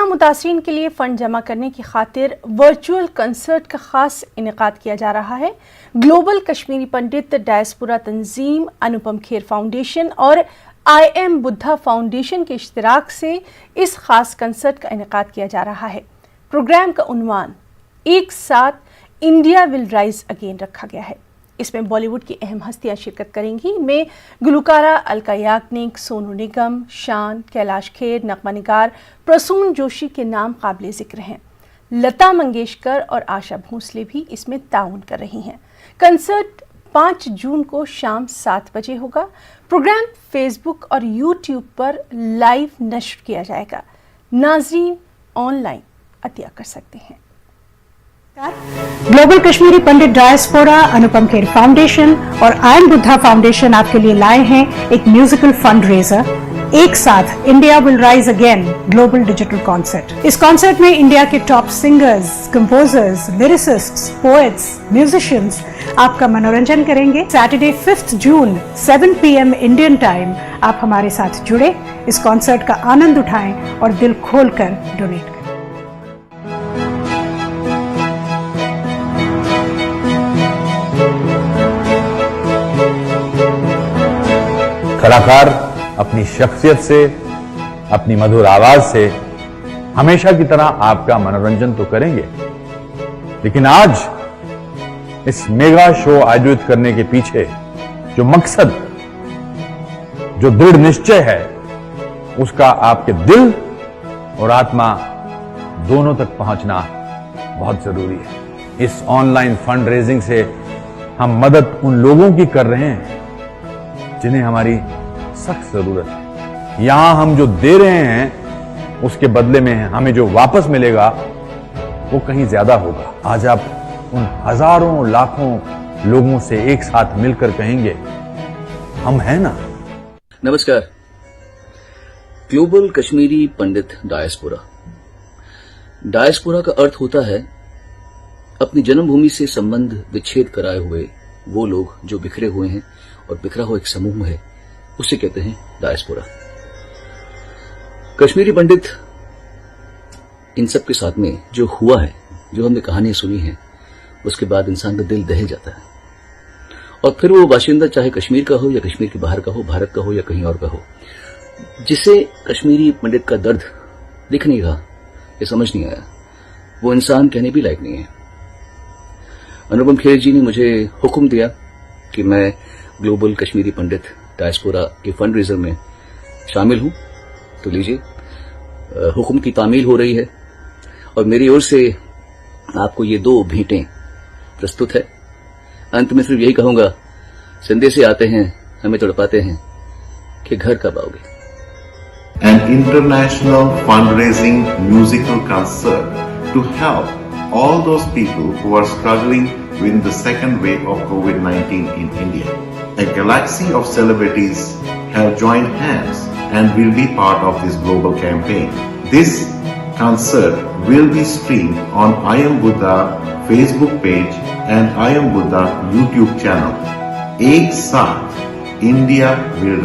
मुतासरीन के लिए फ़ंड जमा करने की खातिर वर्चुअल कंसर्ट का ख़ास इनेकाद किया जा रहा है। ग्लोबल कश्मीरी पंडित डायस्पोरा तंजीम, अनुपम खेर फाउंडेशन और IM बुद्धा फाउंडेशन के इश्तिराक से इस खास कंसर्ट का इनेकाद किया जा रहा है। प्रोग्राम का उन्वान एक साथ इंडिया विल राइज अगेन रखा गया है। इसमें बॉलीवुड की अहम हस्तियां शिरकत करेंगी। इनमें गुलकारा अलका याग्निक, सोनू निगम, शान, कैलाश खेर, नगमा निगार, प्रसून जोशी के नाम काबिल जिक्र हैं। लता मंगेशकर और आशा भोसले भी इसमें ताउन कर रही हैं। कंसर्ट 5 जून को शाम 7 बजे होगा। प्रोग्राम फेसबुक और यूट्यूब पर लाइव नश्र किया जाएगा। नाज़रीन ऑनलाइन अतिया कर सकते हैं। ग्लोबल कश्मीरी पंडित डायस्पोरा, अनुपम खेर फाउंडेशन और IM बुद्धा फाउंडेशन आपके लिए लाए हैं एक म्यूजिकल फंड रेजर, एक साथ India will rise again global digital concert. इस कॉन्सर्ट में इंडिया के top singers, composers, lyricists, poets, musicians आपका मनोरंजन करेंगे। Saturday 5 June 7 PM Indian time आप हमारे साथ जुड़े, इस कॉन्सर्ट का आनंद उठाएं और दिल खोलकर डोनेट करें। कलाकार अपनी शख्सियत से, अपनी मधुर आवाज से हमेशा की तरह आपका मनोरंजन तो करेंगे, लेकिन आज इस मेगा शो आयोजित करने के पीछे जो मकसद, जो दृढ़ निश्चय है, उसका आपके दिल और आत्मा दोनों तक पहुंचना बहुत जरूरी है। इस ऑनलाइन फंड रेजिंग से हम मदद उन लोगों की कर रहे हैं जिन्हें हमारी सख्त जरूरत है। यहां हम जो दे रहे हैं उसके बदले में हमें जो वापस मिलेगा वो कहीं ज्यादा होगा। आज आप उन हजारों लाखों लोगों से एक साथ मिलकर कहेंगे, हम हैं ना। नमस्कार। ग्लोबल कश्मीरी पंडित डायस्पोरा। डायस्पोरा का अर्थ होता है अपनी जन्मभूमि से संबंध विच्छेद कराए हुए वो लोग जो बिखरे हुए हैं, और बिखरा हुआ एक समूह है, उसे कहते हैं डायस्पोरा। कश्मीरी पंडित इन सब के साथ में जो हुआ है, जो हमने कहानियां सुनी हैं, उसके बाद इंसान का दिल दहल जाता है। और फिर वो बाशिंदा चाहे कश्मीर का हो या कश्मीर के बाहर का हो, भारत का हो या कहीं और का हो, जिसे कश्मीरी पंडित का दर्द दिख नहीं रहा या समझ नहीं आया, वो इंसान कहने भी लायक नहीं है। अनुपम खेर जी ने मुझे हुक्म दिया कि मैं ग्लोबल कश्मीरी पंडित डायस्पोरा के फंड रेजर में शामिल हूं, तो लीजिए, हुक्म की तामील हो रही है और मेरी ओर से आपको ये 2 भेंटें प्रस्तुत है। अंत में सिर्फ यही कहूंगा, संदेशे आते हैं, हमें तड़पाते हैं कि घर कब आओगे। An international fundraising musical concert to help all those people who are struggling with the second wave of COVID-19 in India. A galaxy of celebrities have joined hands and will be part of this global campaign. This concert will be streamed on IM Buddha Facebook page and IM Buddha YouTube channel. एक साथ India will